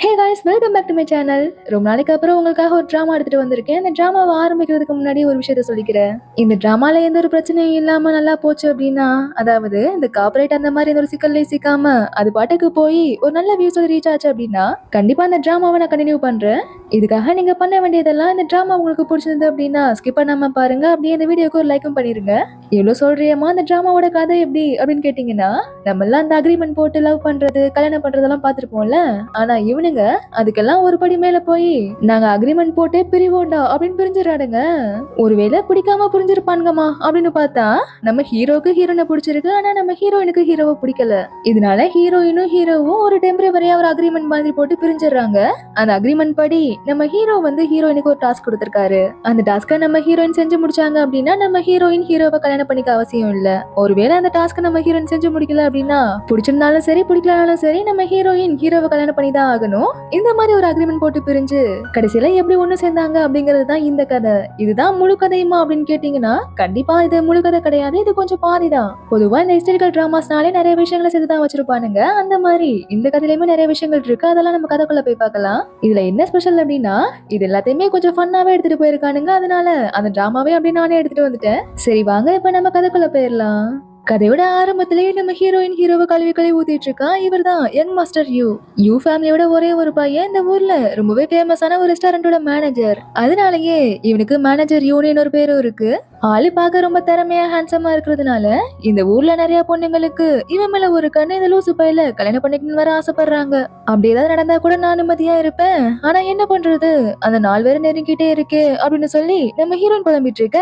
Hey guys, welcome back to my channel. ரொம்ப நாளைக்கு அப்புறம் உங்களுக்காக ஒரு ட்ராமா எடுத்துட்டு வந்திருக்கேன். இந்த ட்ராமாவை ஆரம்பிக்கிறதுக்கு முன்னாடி ஒரு விஷயத்த சொல்லிக்கிறேன். இந்த ட்ராமால எந்த ஒரு பிரச்சனையும் இல்லாம நல்லா போச்சு அப்படின்னா, அதாவது இந்த கார்ப்பரேட் அந்த மாதிரி எந்த ஒரு சிக்கல்லையும் சிக்காம அது பாட்டுக்கு போய் ஒரு நல்ல வியூஸ் ரீச் ஆச்சு அப்படின்னா, கண்டிப்பா அந்த ட்ராமாவை நான் கண்டினியூ பண்றேன். இதுக்காக நீங்க பண்ண வேண்டியதெல்லாம், இந்த ட்ராமா உங்களுக்கு பிடிச்சிருந்தது அப்படின்னா ஸ்கிப் பண்ணாம பாருங்க. அப்படியே இந்த வீடியோக்கு ஒரு லைக்கும் பண்ணிருங்க. எவ்வளவு சொல்றியம்மா அந்த ட்ராமாவோட கதை எப்படி அப்படின்னு கேட்டீங்கன்னா, நம்ம எல்லாம் அந்த அக்ரிமெண்ட் போட்டு லவ் பண்றது கல்யாணம் பண்றதெல்லாம் பார்த்திருப்போம்ல. ஆனா இவனுங்க அதுக்கெல்லாம் ஒரு படி மேல போய் நாங்க அக்ரிமெண்ட் போட்டே பிரிவோண்டா அப்படின்னு பிரிஞ்சிடறானுங்க. ஒருவேளை பிடிக்காம புரிஞ்சிருப்பானுங்கம்மா அப்படின்னு பார்த்தா, நம்ம ஹீரோக்கு ஹீரோனை பிடிச்சிருக்கு, ஆனா நம்ம ஹீரோயினுக்கு ஹீரோவை பிடிக்கல. இதனால ஹீரோயினும் ஹீரோவும் ஒரு டெம்பரவரியா ஒரு அக்ரிமெண்ட் மாதிரி போட்டு பிரிஞ்சிடறாங்க. அந்த அக்ரிமெண்ட் படி நம்ம ஹீரோ வந்து ஹீரோயினுக்கு ஒரு டாஸ்க் கொடுத்திருக்காரு. அந்த டாஸ்கை நம்ம ஹீரோயின் செஞ்சு முடிச்சாங்க அப்படின்னா நம்ம ஹீரோயின் ஹீரோவை கல்யாணம் பண்ணிக்க அவசியம் இல்ல. ஒருவேளை அந்த டாஸ்க் நம்ம ஹீரோயின் செஞ்சு முடிக்கல அப்படின்னா, பிடிச்சிருந்தாலும் சரி பிடிக்கலனாலும் சரி நம்ம ஹீரோயின் ஹீரோவை கல்யாணம் பண்ணி தான் ஆகணும். இந்த மாதிரி ஒரு அக்ரிமெண்ட் போட்டு பிரிஞ்சு கடைசியில எப்படி ஒண்ணு சேர்ந்தாங்க அப்படிங்கிறது தான் இந்த கதை. இதுதான் முழு கதையுமா அப்படின்னு கேட்டீங்கன்னா, கண்டிப்பா இது முழு கதை கிடையாது, இது கொஞ்சம் பாதிதான். பொதுவா இந்த ஹிஸ்டாரிக்கல் டிராமாஸ்னாலே நிறைய விஷயங்களை சேர்த்துதான் வச்சிருப்பானுங்க. அந்த மாதிரி இந்த கதையிலுமே நிறைய விஷயங்கள் இருக்கு. அதெல்லாம் நம்ம கதைக்குள்ள போய் பார்க்கலாம். இதுல என்ன ஸ்பெஷல் அப்படின்னா, இது எல்லாத்தையுமே கொஞ்சம் ஃபன்னாவே எடுத்துட்டு போயிருக்கானுங்க. அதனால அந்த டிராமாவே அப்படி நானே எடுத்துட்டு வந்துட்டேன். சரி வாங்க இப்ப நம்ம கதைக்குள்ள போயிடலாம். கதையோட ஆரம்பத்திலேயே நம்ம ஹீரோயின் ஹீரோவை கழுவி ஊத்திட்டு இருக்கா. இவர் தான் யங் மாஸ்டர் யூ ஃபேமிலியோட ஒரே ஒரு பையன். இந்த ஊர்ல ரொம்பவே ஃபேமஸான ஒரு ரெஸ்டாரண்டோட மேனேஜர். அதனாலயே இவனுக்கு மேனேஜர் யூனியன் ஒரு பேரும் இருக்கு. ஆளு பார்க்க ரொம்ப திறமையா ஹேண்ட்ஸமா இருக்கிறதுனால இந்த ஊர்ல நிறைய பொண்ணுங்களுக்கு இவன் மேல ஒரு கண்ணு இந்த லூசு பையில கல்யாணம் பண்ணிக்கணும்னு வர ஆசைப்படுறாங்க. அப்படி ஏதாவது நடந்தா கூட நான் நிம்மதியா இருப்பேன். ஆனா என்ன பண்றது, அந்த நாள் வேற நெருங்கிட்டே இருக்கே அப்படின்னு சொல்லி நம்ம ஹீரோயின் புலம்பிட்டு இருக்க.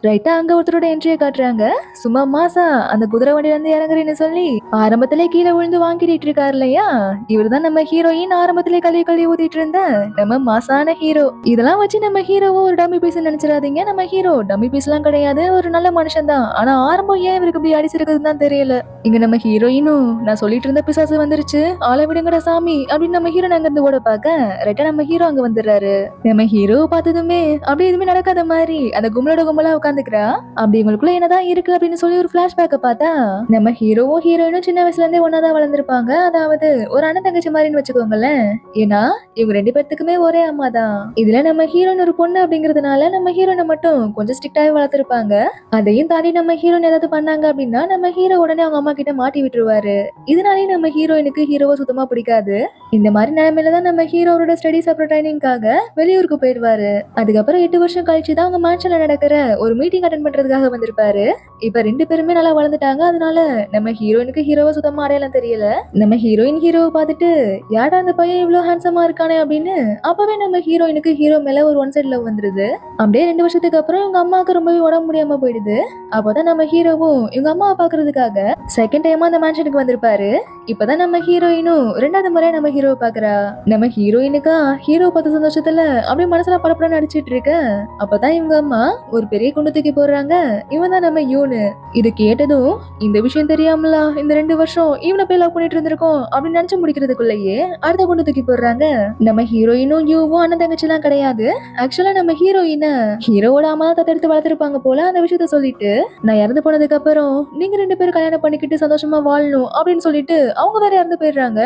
ரைட்டா அங்க ஒருத்தரோட என்ட்ரியை காட்டுறாங்க. சும்மா மாசா அந்த குதிரை வண்டியில இருந்து இறங்குறேன்னு சொல்லி ஆரம்பத்திலே கீழே விழுந்து வாங்கிட்டு இருக்காரு இல்லையா, இவர் தான் நம்ம ஹீரோயின். ஆரம்பத்திலே கழுவி ஊத்திட்டு இருந்த நம்ம மாசான ஹீரோ. இதெல்லாம் வச்சு நம்ம ஹீரோவோ ஒரு டம்மி பீஸ் நினைச்சிடாதீங்க. நம்ம ஹீரோ டம்மி பீஸ் எல்லாம் கிடையாது, ஒரு நல்ல மனுஷன் தான். ஆனா ஆரம்பம் ஏன் இவருக்கு இப்படி அடிச்சிருக்குதுன்னு தான் தெரியல. இங்க நம்ம ஹீரோயினும் நான் சொல்லிட்டு இருந்த பிசாசு வந்துருச்சு, ஆளை விடுங்கடா சாமி அப்படின்னு நம்ம ஹீரோ அங்க இருந்து ஓட பார்க்க, ரைட்டா நம்ம ஹீரோ அங்க வந்துடுறாரு. நம்ம ஹீரோ பார்த்ததுமே அப்படி எதுவுமே நடக்காத மாதிரி அந்த கும்பலோட கும்பலா உட்காந்துக்கிறா. அப்படி இவங்களுக்குள்ள என்னதான் இருக்கு அப்படின்னு சொல்லி ஒரு பிளாஷ்பேக்க பார்த்தா, நம்ம ஹீரோவும் ஹீரோயினும் சின்ன வயசுல இருந்தே ஒன்னாதான் வளர்ந்துருப்பாங்க. அதாவது ஒரு அண்ணன் தங்கச்சி மாதிரின்னு வச்சுக்கோங்களேன். ஏன்னா இவங்க ரெண்டு பேர்த்துக்குமே ஒரே அம்மா தான். இதுல நம்ம ஹீரோயின் ஒரு பொண்ணு அப்படிங்கறதுனால நம்ம ஹீரோனை மட்டும் கொஞ்சம் ஸ்ட்ரிக்டாவே வளர்த்திருப்பாங்க. அதையும் தாண்டி நம்ம ஹீரோயின் ஏதாவது பண்ணாங்க அப்படின்னா நம்ம ஹீரோ உடனே அவங்க அம்மா கிட்ட மாட்டி விட்டுருவாரு. இதனாலே நம்ம ஹீரோயினுக்கு ஹீரோவை சுத்தமா பிடிக்காது. இந்த மாதிரி நிலைமையில தான் நம்ம ஹீரோவோட ஸ்டடிஸ் அப்புறம் ட்ரைனிங்காக வெளியூருக்கு போயிடுவாரு. அதுக்கப்புறம் 8 வருஷம் கழிச்சு தான் அவங்க மேன்ஷன்ல நடக்கிற ஒரு மீட்டிங் அட்டென்ட் பண்றதுக்காக வந்திருப்பாரு. இப்ப ரெண்டு பேருமே நல்லா வளர்ந்துட்டாங்க. அதனால நம்ம ஹீரோயினுக்கு ஹீரோவை சுத்தமா அடையாளம் தெரியல. நம்ம ஹீரோயின் ஹீரோவை பார்த்துட்டு யாரா அந்த பையன் இவ்வளவு ஹேண்ட்ஸமா இருக்கானே அப்படின்னு அப்பவே நம்ம ஹீரோயினுக்கு ஹீரோ மேல ஒரு ஒன் சைட் லவ் வந்துருது. அப்படியே 2 வருஷத்துக்கு அப்புறம் இவங்க அம்மாவுக்கு ரொம்பவே உடம்பு முடியாம போயிடுது. அப்பதான் நம்ம ஹீரோவும் இவங்க அம்மாவை பாக்குறதுக்காக செகண்ட் டைமா அந்த மேன்ஷனுக்கு வந்திருப்பாரு. இப்பதான் நம்ம ஹீரோயினும் ரெண்டாவது முறையா நம்ம ஹீரோவை பாக்குறா. நம்ம ஹீரோயினுக்கா ஹீரோ பார்த்த சந்தோஷத்துல அப்படியே மனசுல படப்படன்னு அடிச்சிட்டு இருக்க. அப்பதான் இவங்க அம்மா ஒரு பெரிய குண்டு தூக்கி போடுறாங்க. இவன் தான் நம்ம யூனு. இது கேட்டதும் இந்த விஷயம் தெரியாமல இந்த 2 வருஷம் இவனை போய் லவ் பண்ணிட்டு இருந்திருக்கோம் அப்படின்னு நினைச்சு முடிக்கிறதுக்குள்ளேயே அடுத்த குண்டு தூக்கி போடுறாங்க. நம்ம ஹீரோயினும் யூவும் அண்ணன் தங்கச்சி எல்லாம் கிடையாது. ஆக்சுவலா நம்ம ஹீரோயின ஹீரோவோட அம்மா தத்தெடுத்து வளர்த்திருப்பாங்க போல. அந்த விஷயத்த சொல்லிட்டு நான் இறந்து போனதுக்கு அப்புறம் நீங்க 2 பேரும் கல்யாணம் பண்ணிக்கிட்டு சந்தோஷமா வாழணும் அப்படின்னு சொல்லிட்டு அவங்க வேற இறந்து போயிடுறாங்க.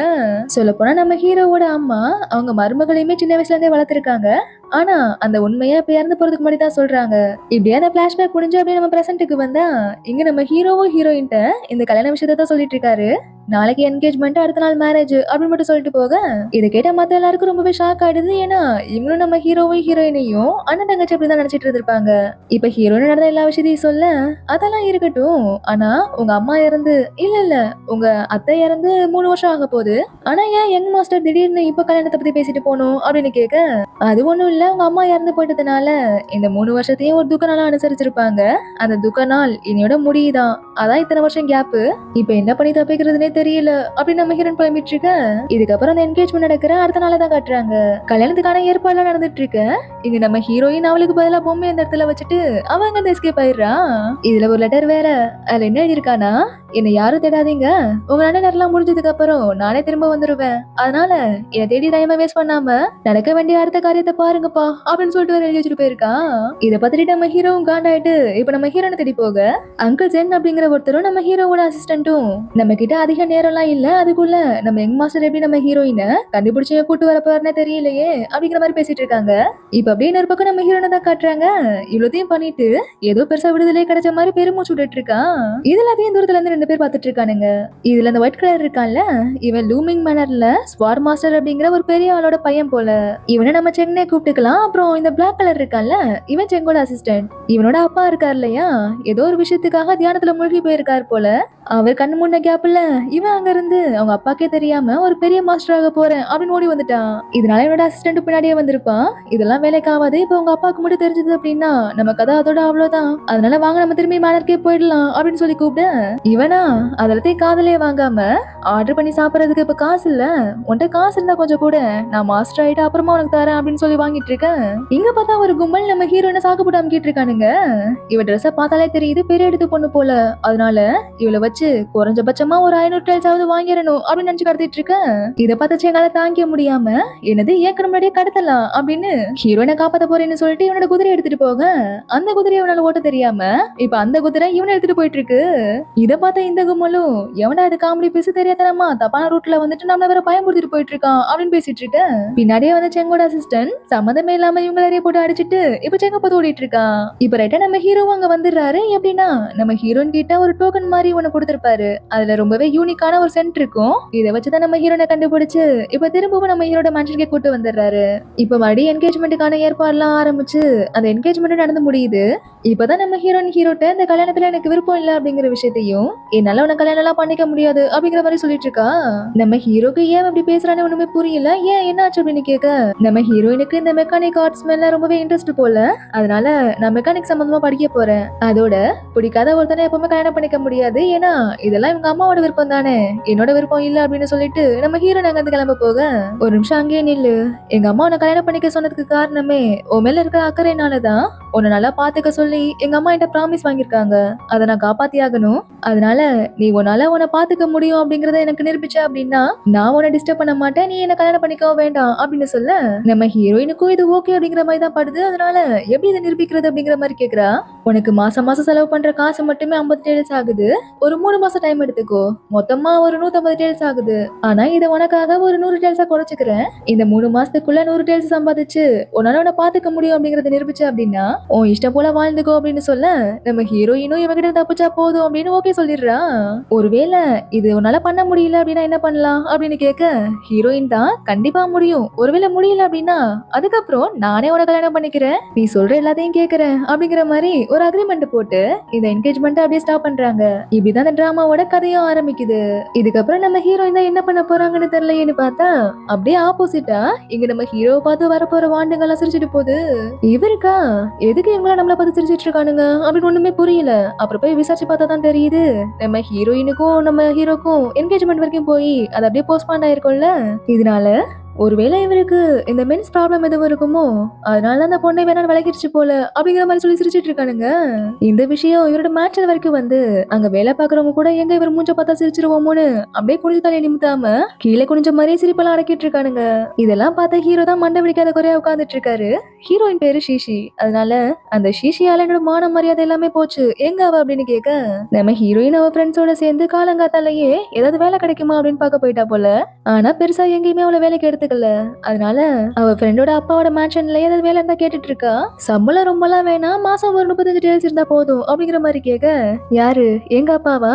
சொல்ல போனா நம்ம ஹீரோவோட அம்மா அவங்க மருமகளையுமே சின்ன வயசுல இருந்தே வளர்த்திருக்காங்க. ஆனா அந்த உண்மையா இப்ப இறந்து போறதுக்கு முன்னாடி தான் சொல்றாங்க. இப்படியே அந்த பிளாஷ்பேக் முடிஞ்சு அப்படியே நம்ம பிரசன்ட்டுக்கு வந்தா, இங்க நம்ம ஹீரோவும் ஹீரோயின்ட்ட இந்த கல்யாண விஷயத்த சொல்லிட்டு இருக்காரு. நாளைக்கு என்கேஜ்மெண்ட், அடுத்த நாள் மேரேஜ் அப்படின்னு மட்டும் சொல்லிட்டு போக, இதை கேட்ட மத்த எல்லாருக்கும் ரொம்பவே ஷாக் ஆயிடுது. ஏன்னா இவங்களும் நம்ம ஹீரோவும் ஹீரோயினையும் அண்ணன் தங்கச்சி அப்படிதான் நினைச்சிட்டு இருந்திருப்பாங்க. இப்ப ஹீரோயின் நடந்த எல்லா விஷயத்தையும் சொல்ல, அதெல்லாம் இருக்கட்டும், ஆனா உங்க அம்மா இறந்து இல்ல உங்க அத்தை இறந்து 3 வருஷம் ஆக போகுது. ஆனா ஏன் யங் மாஸ்டர் திடீர்னு இப்ப கல்யாணத்தை பத்தி பேசிட்டு போனோம் அப்படின்னு கேட்க, அது ஒண்ணும் இல்ல, உங்க அம்மா இறந்து போயிட்டதுனால இந்த 3 வருஷத்தையும் ஒரு துக்க நாளா அனுசரிச்சிருப்பாங்க. அந்த துக்க நாள் என்னையோட முடியுதான், அதான் இத்தனை வருஷம் கேப். இப்ப என்ன பண்ணி தப்பிக்கிறதுனே தெரியல அப்படின்னு நம்ம ஹீரோயின் புலம்பிட்டு இருக்க. இதுக்கப்புறம் அந்த என்கேஜ்மெண்ட் நடக்கிற அடுத்த நாள தான் காட்டுறாங்க. கல்யாணத்துக்கான ஏற்பாடுலாம் நடந்துட்டு இருக்கு. இங்க நம்ம ஹீரோயின் அவளுக்கு பதிலா பொம்மை அந்த இடத்துல வச்சுட்டு அவங்க அந்த எஸ்கேப் ஆயிடுறா. இதுல ஒரு லெட்டர் வேற. அதுல என்ன எழுதிருக்கானா, என்னை யாரும் தேடாதீங்க, உங்க அண்ணன் எல்லாம் முடிஞ்சதுக்கு அப்புறம் நானே திரும்ப வந்துருவேன். அதனால என்னை தேடி டைமை வேஸ்ட் பண்ணாம நடக்க வேண்டிய அடுத்த காரியத்தை பாருங்கப்பா அப்படின்னு சொல்லிட்டு எழுதி வச்சுட்டு போயிருக்கான். இதை பார்த்துட்டு நம்ம ஹீரோவும் காண்டாயிட்டு இப்ப நம்ம ஹீரோனை தேடி போக, அங்கிள் ஜென் அப்படிங்கிற ஒருத்தரும் நம்ம ஹீரோவோட அசிஸ்டன்ட்டும் நம்ம கிட்ட அதிக நேரம்லாம் இல்ல, அதுக்குள்ள நம்ம யங் மாஸ்டர் எப்படி நம்ம ஹீரோயினை கண்டுபிடிச்சு கூட்டு வர போறாருன்னு தெரியலையே அப்படிங்கிற மாதிரி பேசிட்டு இருக்காங்க. இப்ப அப்படியே இன்னொரு பக்கம் நம்ம ஹீரோனை தான் காட்டுறாங்க. இவ்வளோத்தையும் பண்ணிட்டு ஏதோ பெருசா விடுதலை கிடைச்ச மாதிரி பெருமூச்சு விட்டுட்டு இருக்கான். இதுல அதையும் தூரத்துல இருந்து 2 பேர் பாத்துட்டு இருக்கானுங்க. இதுல அந்த ஒயிட் கலர் இருக்கான்ல, இவன் லூமிங் மேனர்ல ஸ்வார் மாஸ்டர் அப்படிங்கிற ஒரு பெரிய ஆளோட பையன் போல. இவனை நம்ம சென்னை கூப்பிட்டுக்கலாம். அப்புறம் இந்த பிளாக் கலர் இருக்கான்ல, இவன் செங்கோட அசிஸ்டன்ட். இவனோட அப்பா இருக்கார் இல்லையா, ஏதோ ஒரு விஷயத்துக்காக தியானத்துல மூழ்கி போயிருக்கார் போல. அவர் கண்ணு முன்ன கேப்ல இவன் அங்க இருந்து அவங்க அப்பாக்கே தெரியாம ஒரு பெரிய மாஸ்டர் ஆக போறேன் அப்படின்னு ஓடி வந்துட்டான். இதனால என்னோட அசிஸ்டன்ட் பின்னாடியே வந்திருப்பான். இதெல்லாம் வேலைக்கு ஆகாது. இப்ப உங்க அப்பாவுக்கு மட்டும் தெரிஞ்சது அப்படின்னா நம்ம கதை அதோட அவ்வளவுதான். அதனால வாங்க நம்ம திரும்பி மேனர்க்கே போயிடலாம் அப்படின்னு சொல்லி கூப்பிட்டு இவனா அதெல்லாத்தையும் காதலே வாங்காம ஆர்டர் பண்ணி சாப்பிடறதுக்கு இப்ப காசு இல்ல, உன்கிட்ட காசு இருந்தா கொஞ்சம் கூட நான் மாஸ்டர் ஆயிட்டு அப்புறமா உனக்கு தரேன் அப்படின்னு சொல்லி வாங்கிட்டு இருக்கேன். இங்க பார்த்தா ஒரு கும்பல் நம்ம ஹீரோயினை சாக்கு போட்டு அமுக்கிட்டு இருக்கானுங்க. இவ ட்ரெஸ்ஸை பார்த்தாலே தெரியுது பெரிய எடுத்து பொண்ணு போல. அதனால இவளை வச்சு குறைஞ்சபட்சமா ஒரு 500 டைல்ஸாவது வாங்கிடணும் அப்படின்னு நினைச்சு கடத்திட்டு இருக்க. இதை பார்த்து எங்களால தாங்கிக்க முடியாம என்னது ஏற்கனவே முன்னாடியே கடத்தலாம் அப்படின்னு ஹீரோயினை காப்பாத்த போறேன்னு சொல்லிட்டு இவனோட குதிரை எடுத்துட்டு போக அந்த குதிரையை இவனால ஓட்ட தெரியாம இப்ப அந்த குதிரை இவனை எடுத்துட்டு போயிட்டு இருக்கு. இதை பார்த்த இந்த கும்பலும் எவனா இது காமெடி பேசி தெரியாதனமா தப்பான ரூட்ல வந்துட்டு நம்மள வேற பயமுறுத்திட்டு போயிட்டு இருக்கான் அப்படின்னு பேசிட்டு இருக்க. பின்னாடியே வந்து செங்கோட அசிஸ்டன்ட் சம்மந்தமே இல்லாம இவங்களே போட்டு அடிச்சிட்டு இப்ப செங்க பார்த்து ஓடிட்டு இருக்கான். இப்ப ரைட்டா நம்ம ஹீரோ அங்க வந்துடுறாரு. எப்படின்னா நம்ம ஹீரோயின் கிட்ட ஒரு டோக்கன் மாதிரி ஒண்ணு கொடுத்திருப்பாரு. அதுல ரொம்பவே யூனிக்கான ஒரு சென்ட் இருக்கும். இதை வச்சுதான் நம்ம ஹீரோனை கண்டுபிடிச்சு இப்ப திரும்பவும் நம்ம ஹீரோட மேன்ஷனுக்கே கூட்டு வந்துடுறாரு. இப்ப மறுபடியும் என்கேஜ்மெண்ட்டுக்கான ஏற்பாடுலாம் ஆரம்பிச்சு அந்த என்கேஜ்மெண்ட் நடந்து முடியுது. இப்பதான் நம்ம ஹீரோட்ட இந்த கல்யாணத்துல எனக்கு விருப்பம் இல்ல அப்படிங்கிற விஷயத்தையும் என்னால உன கல்யாணம் எல்லாம் பண்ணிக்க முடியாது அப்படிங்கிற மாதிரி சொல்லிட்டு இருக்கா. நம்ம ஹீரோக்கு ஏன் அப்படி பேசுறான்னு ஒண்ணுமே புரியல. ஏன் என்ன ஆச்சு அப்படின்னு கேட்க நம்ம ஹீரோயினுக்கு இந்த மெக்கானிக் ஆர்ட்ஸ் மேல ரொம்பவே இன்ட்ரெஸ்ட் போல. அதனால நான் மெக்கானிக் சம்பந்தமா படிக்க போறேன். அதோட பிடிக்காத ஒருத்தனை எப்பவுமே கல்யாணம் பண்ணிக்க முடியாது. ஏன்னா இதெல்லாம் இவங்க அம்மாவோட விருப்பம் தானே, என்னோட விருப்பம் இல்ல அப்படின்னு சொல்லிட்டு நம்ம ஹீரோ நாங்க வந்து கிளம்ப போக ஒரு நிமிஷம் அங்கேயே நில்லு. எங்க அம்மா உன்னை கல்யாணம் பண்ணிக்க சொன்னதுக்கு காரணமே உன் மேல இருக்கிற அக்கறையினாலதான். உன்னை நல்லா பாத்துக்க சொல்லி எங்க அம்மா என்கிட்ட ப்ராமிஸ் வாங்கியிருக்காங்க. அதை நான் காப்பாத்தி ஆகணும். அதனால நீ உன்னை பாத்துக்க முடியும் அப்படிங்கறத எனக்கு நிரூபிச்ச அப்படின்னா நான் உன்னை டிஸ்டர்ப் பண்ண மாட்டேன், நீ என்ன கல்யாணம் பண்ணிக்கவும் வேண்டாம் அப்படின்னு சொல்ல நம்ம ஹீரோயினுக்கும் இது ஓகே அப்படிங்கிற மாதிரி தான் படுது. அதனால எப்படி இதை நிரூபிக்கிறது அப்படிங்கிற மாதிரி கேக்குறா. உனக்கு மாசம் மாசம் செலவு பண்ற காசு மட்டுமே 50 டேல்ஸ் ஆகுது. ஒரு 3 மாசம் டைம் எடுத்துக்கோ, மொத்தமா ஒரு 150 டேல்ஸ் ஆகுது. ஆனா இதை உனக்காக ஒரு 100 டேல்ஸா குறைச்சுக்கிறேன். இந்த 3 மாசத்துக்குள்ள 100 டேல்ஸ் சம்பாதிச்சு உன்னால உன்னை பாத்துக்க முடியும் அப்படிங்கறத நிரூபிச்சு அப்படின்னா உன் இஷ்டம் போல வாழ்ந்துக்கோ அப்படின்னு சொல்ல நம்ம ஹீரோயினும் இவகிட்ட தப்பிச்சா போதும் அப்படின்னு ஓகே சொல்லிடுறா. ஒருவேளை இது உன்னால பண்ண முடியல அப்படின்னா என்ன பண்ணலாம் அப்படின்னு கேட்க ஹீரோயின் தான் கண்டிப்பா முடியும். ஒருவேளை முடியல அப்படின்னா அதுக்கப்புறம் நானே உன கல்யாணம் பண்ணிக்கிறேன், நீ சொல்ற எல்லாத்தையும் கேட்கிறேன் அப்படிங்கிற மாதிரி ஒரு அக்ரிமெண்ட் போட்டு இந்த என்கேஜ்மெண்ட் அப்படியே ஸ்டாப் பண்றாங்க. இப்படிதான் இந்த டிராமாவோட கதையும் ஆரம்பிக்குது. இதுக்கப்புறம் நம்ம ஹீரோயின் தான் என்ன பண்ண போறாங்கன்னு தெரியலையேன்னு பார்த்தா அப்படியே ஆப்போசிட்டா இங்க நம்ம ஹீரோவை பார்த்து வரப்போற வாண்டுங்கெல்லாம் சிரிச்சிட்டு போகுது. இவருக்கா எதுக்கு இவங்களா நம்மள பார்த்து சிரிச்சிட்டு இருக்கானுங்க அப்படின்னு ஒண்ணுமே புரியல. அப்புறம் போய் விசாரிச்சு பார்த்தா தான் தெரியுது நம்ம ஹீரோயினுக்கும் நம்ம ஹீரோக்கும் என்கேஜ்மெண்ட் வரைக்கும் போய் அது அப்படியே போஸ்ட்பாண்ட் ஆயிருக்கும்ல. இதனால ஒருவேளை இவருக்கு இந்த மென்ஸ் ப்ராப்ளம் எதுவும் இருக்குமோ, அதனால அந்த பொண்ணை வேணா விலகிருச்சு போல அப்படிங்கிற மாதிரி சொல்லி சிரிச்சிட்டு இருக்கானுங்க. இந்த விஷயம் இவரோட மேட்சல் வரைக்கும் வந்து அங்க வேலை பாக்குறவங்க கூட எங்க இவர் மூஞ்ச பார்த்தா சிரிச்சிருவோமோன்னு அப்படியே குனிஞ்சு தலையை நிமித்தாம கீழே குனிஞ்ச மாதிரி சிரிப்பெல்லாம் அடக்கிட்டு இருக்கானுங்க. இதெல்லாம் பார்த்த ஹீரோ தான் மண்டை பிடிக்காத குறையா உட்காந்துட்டு இருக்காரு. ஹீரோயின் பேரு ஷீஷி. அதனால அந்த ஷீஷியால என்னோட மான மரியாதை எல்லாமே போச்சு. எங்க அவ அப்படின்னு கேட்க நம்ம ஹீரோயின் அவ ஃப்ரெண்ட்ஸோட சேர்ந்து காலங்காத்தாலேயே ஏதாவது வேலை கிடைக்குமா அப்படின்னு பார்க்க போயிட்டா போல. ஆனா பெருசா எங்கேயுமே அவளை வேலைக்கு எடுத்து அதனால அவ ஃப்ரெண்டோட அப்பாவோட மேன்ஷன்ல ஏதாவது வேலை இருந்தா கேட்டுட்டு இருக்கா. சம்பளம் ரொம்பலாம் வேணாம், மாசம் ஒரு 35 டேல்ஸ் இருந்தா போதும் அப்படிங்கிற மாதிரி கேட்க யாரு எங்க அப்பாவா?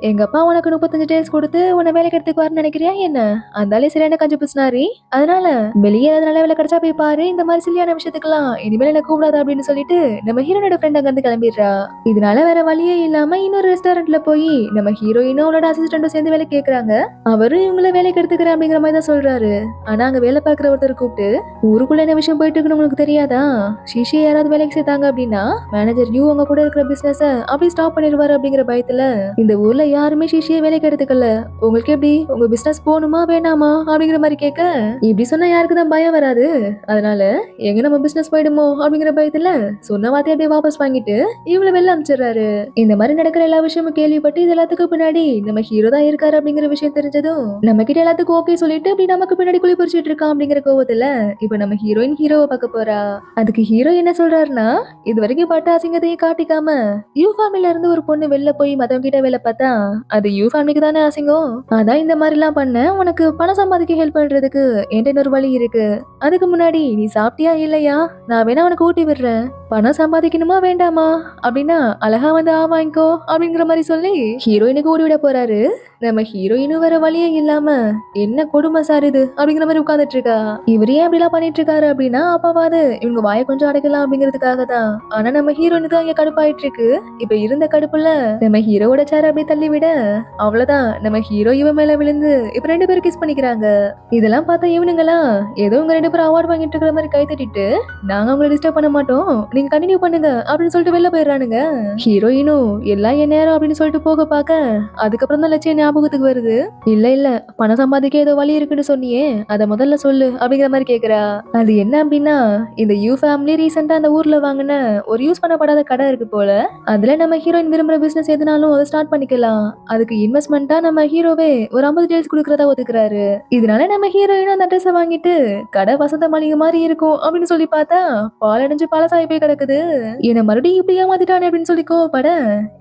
எங்க அப்பா உனக்கு 35 டேல்ஸ் கொடுத்து உன்னை வேலைக்கு எடுத்துக்குவாருன்னு நினைக்கிறியா என்ன? அந்தாலே சரியான கஞ்சு பிசினாரி. அதனால வெளியே ஏதாவது நல்ல வேலை கிடைச்சா போய் பாரு, இந்த மாதிரி சில்லியான விஷயத்துக்கெல்லாம் இனிமேல் என்ன கூப்பிடாது அப்படின்னு சொல்லிட்டு நம்ம ஹீரோனோட ஃப்ரெண்ட் அங்க வந்து கிளம்பிடுறா. இதனால வேற வழியே இல்லாம இன்னொரு ரெஸ்டாரண்ட்ல போய் நம்ம ஹீரோயினும் அவளோட அசிஸ்டன்டும் சேர்ந்து வேலை கேட்கறாங்க. அவரும் இவங்கள வேலைக்கு எடுத்துக்கிறேன் அப்படிங்கிற மாதிரி தான் சொல்றாரு. ஆனா அங்க வேலை பார்க்குற ஒருத்தர் கூப்பிட்டு ஊருக்குள்ள என்ன விஷயம் போயிட்டு இருக்குன்னு உங்களுக்கு தெரியாதா? ஷீஷியை யாராவது வேலைக்கு சேர்த்தாங்க அப்படின்னா மேனேஜர் யூ உங்க கூட இருக்கிற பிசினஸ் அப்படி ஸ்டாப் பண்ணிடுவாரு அப்படிங்கிற பயத்துல இந்த ஊர்ல யாருமே ஷீஷியை வேலைக்கு எடுத்துக்கல. உங்களுக்கு எப்படி உங்க பிசினஸ் போகணுமா வேணாமா அப்படிங்கிற மாதிரி கேட்க இப்படி சொன்னா யாருக்கு தான் பயம் வராது. அதனால எங்க நம்ம பிசினஸ் போயிடுமோ அப்படிங்கிற பயத்துல சொன்ன வார்த்தையை அப்படியே வாபஸ் வாங்கிட்டு இவ்வளவு வெளில அனுப்பிச்சிடுறாரு. இந்த மாதிரி நடக்கிற எல்லா விஷயமும் கேள்விப்பட்டு இது எல்லாத்துக்கும் பின்னாடி நம்ம ஹீரோ தான் இருக்காரு அப்படிங்கிற விஷயம் தெரிஞ்சதும் நம்ம கிட்ட எல்லாத்துக்கும் ஓகே சொல்லிட்டு அப்படி நமக்கு பின்னாடி குழி குடிச்சிட்டு இருக்கான் அப்படிங்கிற கோவத்துல இப்ப நம்ம ஹீரோவை பார்க்க போறா. அதுக்கு ஹீரோ என்ன சொல்றாருன்னா, இது வரைக்கும் பட்ட அசிங்கத்தையும் காட்டிக்காம யூ ஃபேமிலில இருந்து ஒரு பொண்ணு வெளில போய் மத்தவங்க கிட்ட வேலை பார்த்தா அது யூ ஃபேமிலிக்கு தானே அசிங்கம். அதான் இந்த மாதிரி எல்லாம் பண்ண உனக்கு பணம் சம்பாதிக்க ஹெல்ப் பண்றதுக்கு என்கிட்ட இன்னொரு வழி இருக்கு. அதுக்கு முன்னாடி நீ சாப்பிட்டியா இல்லையா, நான் வேணா உனக்கு ஊட்டி விடுறேன். பணம் சம்பாதிக்கணுமா வேண்டாமா அப்படின்னா அழகா வந்து வாங்கிக்கோ அப்படிங்கிற மாதிரி சொல்லி ஹீரோயினுக்கு ஓடி விட போறாரு. நம்ம ஹீரோயினும் வேற வழியே இல்லாம என்ன கொடுமை சார் இது அப்படிங்கிற மாதிரி உட்கார்ந்துட்டு இருக்கா. இவர் ஏன் அப்படிலாம் பண்ணிட்டு இருக்காரு அப்படின்னா, அப்பாவாது இவங்க வாயை கொஞ்சம் அடைக்கலாம் அப்படிங்கிறதுக்காக தான். ஆனா நம்ம ஹீரோயினுக்கு தான் இங்க கடுப்பாயிட்டு இருக்கு. இப்ப இருந்த கடுப்புல நம்ம ஹீரோவோட சேர அப்படியே தள்ளி விட அவ்வளவுதான், நம்ம ஹீரோ இவன் மேல விழுந்து இப்ப 2 பேரும் கிஸ் பண்ணிக்கிறாங்க. இதெல்லாம் பார்த்தா இவனுங்களா ஏதோ உங்க 2 பேரும் அவார்டு வாங்கிட்டு இருக்கிற மாதிரி கை தட்டிட்டு, நாங்க உங்களை டிஸ்டர்ப் பண்ண மாட்டோம், நீங்க கண்டினியூ பண்ணுங்க அப்படின்னு சொல்லிட்டு வெளில போயிடுறானுங்க. ஹீரோயினும் எல்லாம் என் நேரம் அப்படின்னு சொல்லிட்டு போக பார்க்க அதுக்கப்புறம் தான் லட்சியம் ஞாபகத்துக்கு வருது. இல்ல பணம் சம்பாதிக்க ஏதோ வழி இருக்குன்னு சொன்னியே, அத முதல்ல சொல்லு அப்படிங்கிற மாதிரி கேக்குறா. அது என்ன அப்படின்னா, இந்த யூ ஃபேமிலி ரீசெண்டா அந்த ஊர்ல வாங்கின ஒரு யூஸ் பண்ணப்படாத கடை இருக்கு போல. அதுல நம்ம ஹீரோயின் விரும்புற பிசினஸ் எதுனாலும் அதை ஸ்டார்ட் பண்ணிக்கலாம். அதுக்கு இன்வெஸ்ட்மெண்டா நம்ம ஹீரோவே ஒரு 50 டேல்ஸ் கொடுக்கறதா ஒத்துக்கிறாரு. இதனால நம்ம ஹீரோயினும் அந்த அட்ரஸை வாங்கிட்டு கடை வசந்த மளிகை மாதிரி இருக்கும் அப்படின்னு சொல்லி பார்த்தா பாலடைஞ்சு பழசாகி போய் கிடக்குது. என்ன மறுபடியும் இப்படி ஏமாத்திட்டானே அப்படின்னு சொல்லி கோவப்பட,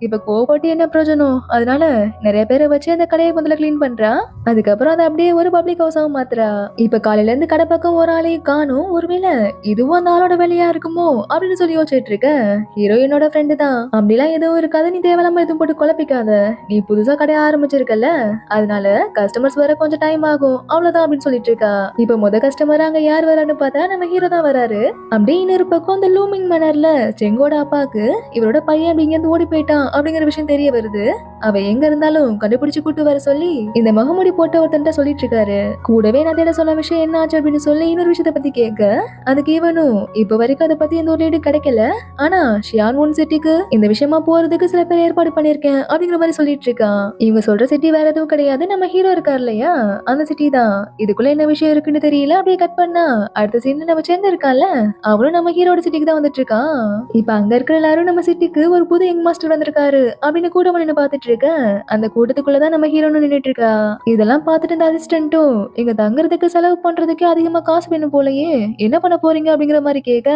இப்ப கோவப்பட்டு என்ன பிரயோஜனம், அதனால நிறைய பேரை வச்சு அந்த கடையை முதல்ல கிளீன் பண்றா. அதுக்கப்புறம் அதை அப்படியே ஒரு பப்ளிக் ஹவுஸாவும் மாத்துறா. இப்ப காலையில இருந்து கடை பக்கம் ஒரு ஆளையும் காணும். ஒருவேளை இதுவும் அந்த ஆளோட வேலையா இருக்குமோ அப்படின்னு சொல்லி யோசிச்சுட்டு இருக்க. ஹீரோயினோட ஃப்ரெண்டு தான். அப்படிலாம் எதுவும் இருக்காது, நீ தேவையில்லாம எதுவும் போட்டு குழப்பிக்காத, நீ புதுசா கடையை ஆரம்பிச்சிருக்கல, அதனால கஸ்டமர்ஸ் வர கொஞ்சம் டைம் ஆகும் அவ்வளவுதான் அப்படின்னு சொல்லிட்டு இருக்கா. இப்ப முத கஸ்டமர் அங்க யார் வரான்னு பார்த்தா நம்ம ஹீரோ தான் வராரு. அப்படியே இன்னொரு பக்கம் அந்த லூமிங் மேனர்ல செங்கோட அப்பாக்கு இவரோட பையன் அப்படிங்க இருந்து ஓடி போயிட்டான் அப்படிங்கிற விஷயம் தெரிய வருது. அவ எங்க இருந்தாலும் கண்டுபிடிச்சு கூட்டு வர சொல்லி இந்த முகமுடி போட்ட ஒருத்தன்ட்ட சொல்லிட்டு இருக்காரு. கூடவே நான் தேட சொல்ல விஷயம் என்ன ஆச்சு அப்படின்னு சொல்லி இன்னொரு விஷயத்த பத்தி கேட்க, அதுக்கு இவனும் இப்ப வரைக்கும் அதை பத்தி எந்த ஒரு லீடு கிடைக்கல, ஆனா ஷியான் சிட்டிக்கு இந்த விஷயமா போறதுக்கு சில பேர் ஏற்பாடு பண்ணிருக்கேன் அப்படிங்கிற மாதிரி சொல்லிட்டு இருக்கான். இவங்க சொல்ற சிட்டி வேற எதுவும் கிடையாது, நம்ம ஹீரோ இருக்காரு இல்லையா அந்த சிட்டி தான். இதுக்குள்ள என்ன விஷயம் இருக்குன்னு தெரியல. அப்படியே கட் பண்ணா அடுத்த சீன் நம்ம சேர்ந்து இருக்கான்ல, அவரும் நம்ம ஹீரோட சிட்டிக்கு தான் வந்துட்டு இருக்கான். இப்ப அங்க இருக்கிற எல்லாரும் நம்ம சிட்டிக்கு ஒரு புது யங் மாஸ்டர் வந்திருக்காரு அப்படின்னு கூட நின்னு பாத்துட்டு இருக்க. அந்த கூட்டத்துக்குள்ளதான் நம்ம ஹீரோன்னு நின்னுட்டு இருக்கா. இதெல்லாம் பார்த்துட்டு இந்த அசிஸ்டன்ட்டும் இங்க தங்குறதுக்கு செலவு பண்றதுக்கு அதிகமா காசு வேணும் போலயே, என்ன பண்ண போறீங்க அப்படிங்கிற மாதிரி கேட்க,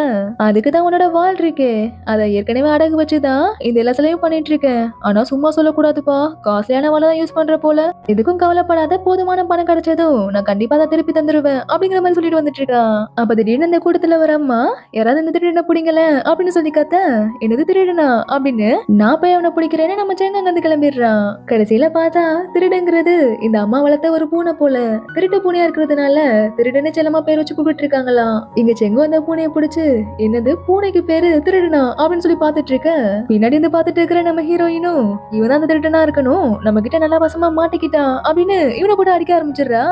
அதுக்குதான் உன்னோட வால் இருக்கே, அதை ஏற்கனவே அடகு வச்சுதான் இந்த எல்லா செலவும் பண்ணிட்டு இருக்கேன். ஆனா சும்மா சொல்லக்கூடாதுப்பா, காஸ்ட்லியான வாழை தான் யூஸ் பண்ற போல, எதுக்கும் கவலைப்படாத, போதுமான பணம் கிடைச்சதும் நான் கண்டிப்பா அதை திருப்பி தந்துருவேன் அப்படிங்கிற மாதிரி சொல்லிட்டு வந்துட்டு இருக்கான். அப்ப திடீர்னு அந்த கூட்டத்துல வர அம்மா, யாராவது இந்த திருடனை பிடிங்கல அப்படின்னு சொல்லி கத்த, என்னது திருடனா அப்படின்னு நான் போய் அவனை பிடிக்கிறேன்னு நம்ம செங்க அங்க இருந்து கிளம்பிடுறான். கடைசியில பார்த்தா திருடுங்கிறது இந்த அம்மா வளர்த்த ஒரு பூனை போல. திருட்டு பூனையா இருக்கிறதுனால திருடனை செல்லமா பேர் வச்சு கூப்பிட்டு இருக்காங்களாம். இங்க செங்கு அந்த பூனையை பிடிச்சு, என்னது பூனைக்கு பேரு திருடனா அப்படின்னு சொல்லி பாத்துட்டு இருக்க. பின்னாடி இருந்து பாத்துட்டு இருக்கிற நம்ம ஹீரோயினும், இவன் தான் அந்த திருடனா இருக்கணும், நம்ம கிட்ட நல்லா வசமா மாட்டிக்கிட்டான் அப்படின்னு இவனை கூட அடிக்க ஆரம்பிச்சிடுறா.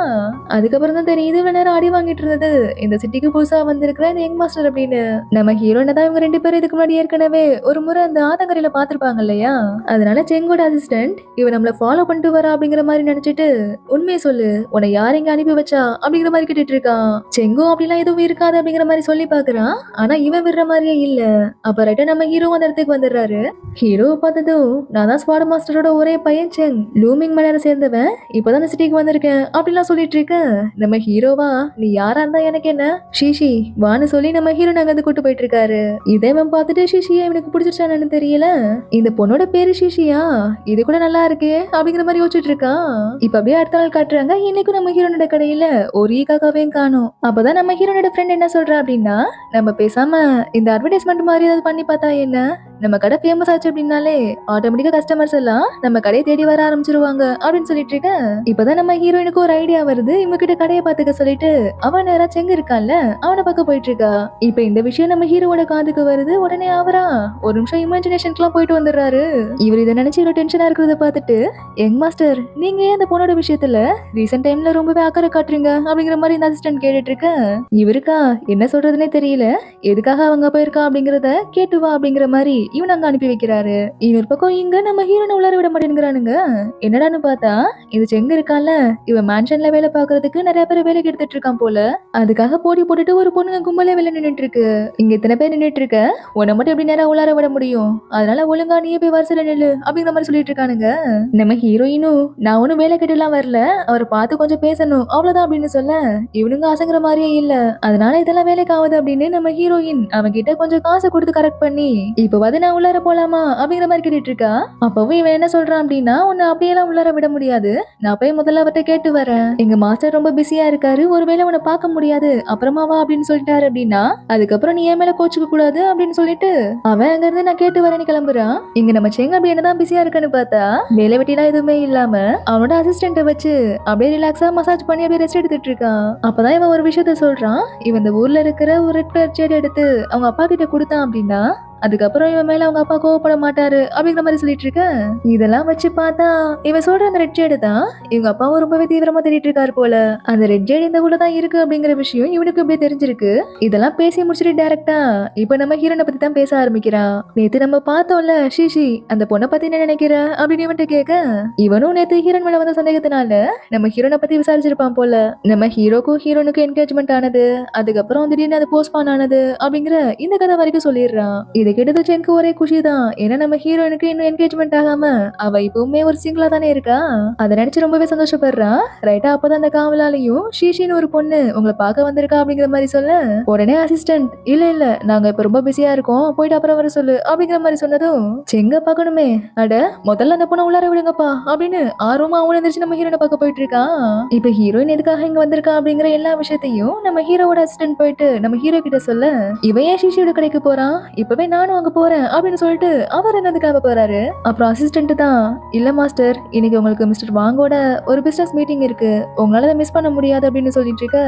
அதுக்கப்புறம் தான் தெரியுது இவ்வளவு நேரம் அடி வாங்கிட்டு இருந்தது இந்த சிட்டிக்கு புதுசா வந்திருக்கிற இந்த யங் மாஸ்டர் அப்படின்னு. நம்ம ஹீரோயினை தான் இவங்க 2 பேரும் இதுக்கு முன்னாடி ஏற்கனவே ஒரு முறை அந்த ஆத்தங்கரையில பாத்துருப்பாங்க இல்லையா, அதனால செங்கோட அசிஸ்டன்ட் இவன் நம்மள ஃபாலோ பண்ணிட்டு வரா அப்படிங்கிற மாதிரி நினைச்சிட்டு, உண்மையை சொல்லு, உன்னை யார் இங்க அனுப்பி வச்சா அப்படிங்கிற மாதிரி கேட்டுட்டு இருக்கான். செங்கோ அப்படிலாம் எதுவும் இருக்காது அப்படிங்கிற மாதிரி சொல்லி பாக்குறான். ஆனா இவன் விடுற மாதிரியே இல்ல. அப்ப ரைட்டா நம்ம ஹீரோ அந்த இடத்துக்கு வந்துடுறாரு. ஹீரோவை பார்த்ததும், நான் தான் ஸ்குவாட் மாஸ்டரோட ஒரே பையன் செங், லூமிங் மலரை சேர்ந்தவன், இப்பதான் அந்த சிட்டிக்கு வந்திருக்கேன் அப்படிலாம் சொல்லிட்டு இருக்க. நம்ம ஹீரோவா, நீ யாரா இருந்தா எனக்கு என்ன, ஷிஷி வான்னு சொல்லி நம்ம ஹீரோ நகர்ந்து கூட்டு போயிட்டு இருக்காரு. இதேவன் பார்த்துட்டு ஷிஷியா இவனுக்கு பிடிச்சிருச்சானு தெரியல, இந்த பொண்ணோட பேரு ஷிஷியா, இது கூட நல்லா இருக்கே அப்படிங்கிற மாதிரி யோசிச்சுட்டு இருக்கான். இப்ப அப்படியே அடுத்த நாள் காட்டுறாங்க. இன்னைக்கும் நம்ம ஹீரோனோட கடையில ஒரு ஈக்காக்காவையும் காணும். அப்பதான் நம்ம ஹீரோனோட ஃப்ரெண்ட் என்ன சொல்றா அப்படின்னா, நம்ம பேசாம இந்த அட்வர்டைஸ்மெண்ட் மாதிரி ஏதாவது பண்ணி பார்த்தா என்ன, நம்ம கடை ஃபேமஸ் ஆச்சு அப்படின்னாலே ஆட்டோமேட்டிக்கா கஸ்டமர்ஸ் எல்லாம் நம்ம கடையை தேடி வர ஆரம்பிச்சிருவாங்க அப்படின்னு சொல்லிட்டு இருக்க. இப்பதான் நம்ம ஹீரோயினுக்கு ஒரு ஐடியா வருது. இவங்க கிட்ட கடையை பாத்துக்க சொல்லிட்டு அவன் நேரா செங்க இருக்கான்ல அவனை பக்கம் போயிட்டு இருக்கா. இப்ப இந்த விஷயம் நம்ம ஹீரோவோட காதுக்கு வருது. உடனே அவரா ஒரு நிமிஷம் இமேஜினேஷன்க்குலாம் போயிட்டு வந்துடுறாரு. இவர் இதை நினைச்சு இவ்வளவு டென்ஷனா இருக்கிறத பார்த்துட்டு, யங் மாஸ்டர் நீங்க ஏன் அந்த பொண்ணோட விஷயத்துல ரீசெண்ட் டைம்ல ரொம்பவே அக்கறை காட்டுறீங்க அப்படிங்கிற மாதிரி இந்த அசிஸ்டன்ட் கேட்டுட்டு இருக்க. இவருக்கா என்ன சொல்றதுன்னே தெரியல, எதுக்காக அவங்க போயிருக்கா அப்படிங்கறத கேட்டு வா அப்படிங்கிற மாதிரி இவன் அங்க அனுப்பி வைக்கிறாரு. இன்னொரு பக்கம் இங்க நம்ம ஹீரோனை உள்ளார விட மாட்டேங்கிறானுங்க. என்னடான்னு பார்த்தா இது செங்க இருக்கான்ல, இவன் மேன்ஷன்ல வேலை பாக்குறதுக்கு நிறைய பேர் வேலைக்கு எடுத்துட்டு இருக்கான் போல. அதுக்காக போட்டி போட்டுட்டு ஒரு பொண்ணுங்க கும்பலே வெளில நின்னுட்டு இருக்கு. இங்க இத்தனை பேர் நின்னுட்டு இருக்க, உன்னை மட்டும் எப்படி நேரம் உள்ளார விட முடியும்? அதனால ஒழுங்கா நீயே போய் வரிசையில நில்லு அப்படிங்கிற மாதிரி சொல்லிட்டு இருக்கானுங்க. நம்ம ஹீரோயினும் நான் ஒன்னும் வேலை கட்டலாம் வரல, அவரை பார்த்து கொஞ்சம் பேசணும் அவ்வளவுதான் அப்படின்னு சொல்ல, இவனுங்க அசங்குற மாதிரியே இல்ல. அதனால இதெல்லாம் வேலைக்கு ஆகுது அப்படின்னு நம்ம ஹீரோயின் அவன் கிட்ட கொஞ்சம் காசை கொடுத்து கரெக்ட் பண்ணி இப்ப நான் உள்ளார போலாமா அப்படிங்கிற மாதிரி கேட்டுட்டு இருக்கா. அப்பவும் இவன் என்ன சொல்றான் அப்படின்னா, உன்னை அப்படியெல்லாம் உள்ளார விட முடியாது, நான் போய் முதல்ல அவர்கிட்ட கேட்டு வரேன், எங்க மாஸ்டர் ரொம்ப பிஸியா இருக்காரு, ஒருவேளை உன்னை பார்க்க முடியாது, அப்புறமா வா அப்படின்னு சொல்லிட்டாரு அப்படின்னா அதுக்கப்புறம் நீ என் மேல கோச்சுக்க கூடாது அப்படின்னு சொல்லிட்டு அவன் அங்க இருந்து நான் கேட்டு வரேன்னு கிளம்புறான். இங்க நம்ம செங்க அப்படி என்னதான் பிஸியா இருக்கான்னு பார்த்தா வேலை வெட்டிலாம் எதுவுமே இல்லாம அவனோட அசிஸ்டன்ட வச்சு அப்படியே ரிலாக்ஸா மசாஜ் பண்ணி அப்படியே ரெஸ்ட் எடுத்துட்டு இருக்கான். அப்பதான் இவன் ஒரு விஷயத்த சொல்றான். இவன் இந்த ஊர்ல இருக்கிற ஒரு ரெட் கலர் செடி எடுத்து அவங்க அப்பா கிட்ட கொடுத்தான் அப்படின்னா அதுக்கப்புறம் இவன் மேல அவங்க அப்பா கோவப்பட மாட்டாரு அப்படிங்கிற மாதிரி சொல்லிட்டு இருக்க. இதெல்லாம் வச்சு பார்த்தா இவன் சொல்ற அந்த ரெட் ஜேடு தான் இவங்க அப்பாவும் ரொம்பவே தீவிரமா தேடிட்டு இருக்காரு போல. அந்த ரெட் ஜேடு இந்த ஊர்ல தான் இருக்கு அப்படிங்கிற விஷயம் இவனுக்கு அப்படியே தெரிஞ்சிருக்கு. இதெல்லாம் பேசி முடிச்சுட்டு டைரக்டா இப்ப நம்ம ஹீரோனை பத்தி தான் பேச ஆரம்பிக்கிறான். நேத்து நம்ம பார்த்தோம்ல ஷிஷி, அந்த பொண்ணை பத்தி என்ன நினைக்கிற அப்படின்னு இவன்ட்டு கேட்க, இவனும் நேத்து ஹீரோன் மேல வந்த சந்தேகத்தினால நம்ம ஹீரோனை பத்தி விசாரிச்சிருப்பான் போல. நம்ம ஹீரோக்கும் ஹீரோனுக்கும் என்கேஜ்மெண்ட் ஆனது, அதுக்கப்புறம் திடீர்னு அது போஸ்ட்பான் ஆனது அப்படிங்கிற இந்த கதை வரைக்கும் சொல்லிடுறான். இது கிட்டது சென்க்கு ஒரே குஷி தான். ஏன்னா நம்ம ஹீரோயினுக்கு இன்னும் என்கேஜ்மெண்ட் ஆகாம அவ இப்பவுமே ஒரு சிங்கிளா தானே இருக்கா. அதை நினைச்சு ரொம்பவே சந்தோஷப்படுறான். ரைட்டா அப்பதான் அந்த காவலாலையும் ஷீஷின்னு ஒரு பொண்ணு உங்களை பார்க்க வந்திருக்கா அப்படிங்கிற மாதிரி சொல்ல, உடனே அசிஸ்டன்ட் இல்ல நாங்க இப்ப ரொம்ப பிஸியா இருக்கோம், போயிட்டு அப்புறம் வர சொல்லு அப்படிங்கிற மாதிரி சொன்னதும் செங்க பார்க்கணுமே, அட முதல்ல அந்த பொண்ணை உள்ளார விடுங்கப்பா அப்படின்னு ஆர்வமா அவன் எந்திரிச்சு நம்ம ஹீரோனை பார்க்க போயிட்டு இருக்கான். இப்ப ஹீரோயின் எதுக்காக இங்க வந்திருக்கா அப்படிங்கிற எல்லா விஷயத்தையும் நம்ம ஹீரோவோட அசிஸ்டன்ட் போயிட்டு நம்ம ஹீரோ கிட்ட சொல்ல, இவன் ஏன் ஷீஷியோட கடைக்கு போறான், இப்பவே நானும் அங்க போறேன் அப்படின்னு சொல்லிட்டு அவர் என்னதுக்காக போறாரு. அப்புறம் அசிஸ்டன்ட் தான், இல்ல மாஸ்டர் இன்னைக்கு உங்களுக்கு மிஸ்டர் வாங்கோட ஒரு பிசினஸ் மீட்டிங் இருக்கு, உங்களால அதை மிஸ் பண்ண முடியாது அப்படின்னு சொல்லிட்டு இருக்க.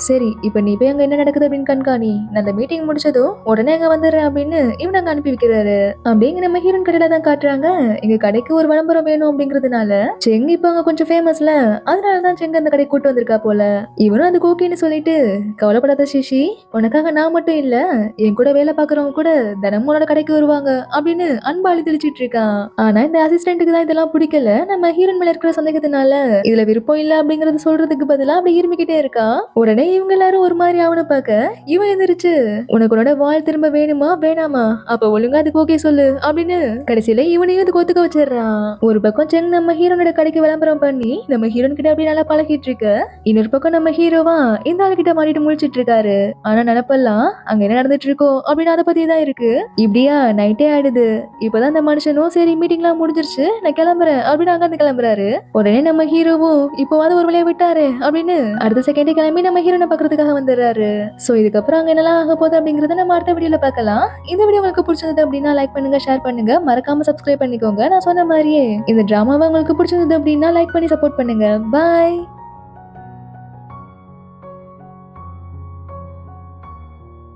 சரி இப்ப நீ போய் அங்க என்ன நடக்குது அப்படின்னு கண்காணி, நான் அந்த மீட்டிங் முடிச்சதும் உடனே அங்க வந்துடுறேன் அப்படின்னு இவன் அங்க அனுப்பி வைக்கிறாரு. அப்படிங்க நம்ம ஹீரோன் கடையில தான் காட்டுறாங்க. எங்க கடைக்கு ஒரு விளம்பரம் வேணும் அப்படிங்கறதுனால செங்க இப்ப அங்க கொஞ்சம் ஃபேமஸ்ல, அதனாலதான் செங்க அந்த கடைக்கு கூட்டு வந்திருக்கா போல. இவனும் அதுக்கு ஓகேன்னு சொல்லிட்டு, கவலைப்படாத சிஷி, உனக்காக நான் மட்டும் இல்ல என் கூட வேலை பாக்குறவங்க கூட தினமும் உன்னோட கடைக்கு வருவாங்க அப்படின்னு அன்பாளி தெளிச்சிட்டு இருக்கான். ஆனா இந்த அசிஸ்டன்ட்டுக்கு தான் இதெல்லாம் பிடிக்கல. நம்ம ஹீரோன் மேல இருக்கிற சந்தேகத்தினால இதுல விருப்பம் இல்ல அப்படிங்கறது சொல்றதுக்கு பதிலா அப்படி இருமிக்கிட்டே இருக்கான். உடனே இவங்க எல்லாரும் ஒரு மாதிரி அவனை பார்க்க இவன் எந்திரிச்சு, உனக்கு உன்னோட வாழ் திரும்ப வேணுமா வேணாமா, அப்ப ஒழுங்கா அதுக்கு ஓகே சொல்லு அப்படின்னு கடைசியில இவனையும் அதுக்கு ஒத்துக்க வச்சிடறான். ஒரு பக்கம் செங் நம்ம ஹீரோனோட கடைக்கு விளம்பரம் பண்ணி நம்ம ஹீரோன் கிட்ட அப்படி நல்லா பழகிட்டு இருக்கு. இன்னொரு பக்கம் நம்ம ஹீரோவா இந்த ஆளு கிட்ட மாறிட்டு முழிச்சிட்டு இருக்காரு. ஆனா நினப்பெல்லாம் அங்க என்ன நடந்துட்டு இருக்கோ அப்படின்னு அதை பத்தி தான் இருக்கு. இப்படியா நைட்டே ஆயிடுது. இப்பதான் அந்த மனுஷனும் சரி மீட்டிங்லாம் முடிஞ்சிருச்சு நான் கிளம்புறேன் அப்படின்னு அங்க இருந்து கிளம்புறாரு. உடனே நம்ம ஹீரோவும் இப்போவாது ஒரு வழியை விட்டாரு அப்படின்னு அடுத்த செகண்டே கிளம்பி நம்ம ஹீரோனை பாக்குறதுக்காக வந்துடுறாரு. சோ இதுக்கப்புறம் அங்க என்னெல்லாம் ஆக போகுது அப்படிங்கறத நம்ம அடுத்த வீடியோல பார்க்கலாம். இந்த வீடியோ உங்களுக்கு பிடிச்சது அப்படின்னா லைக் பண்ணுங்க, ஷேர் பண்ணுங்க, மறக்காம சப்ஸ்கிரைப் பண்ணிக்கோங்க. நான் சொன்ன மாதிரியே இந்த டிராமாவை உங்களுக்கு பிடிச்சது அப்படின்னா லைக் பண்ணி சப்போர்ட் பண்ணுங்க. பாய்.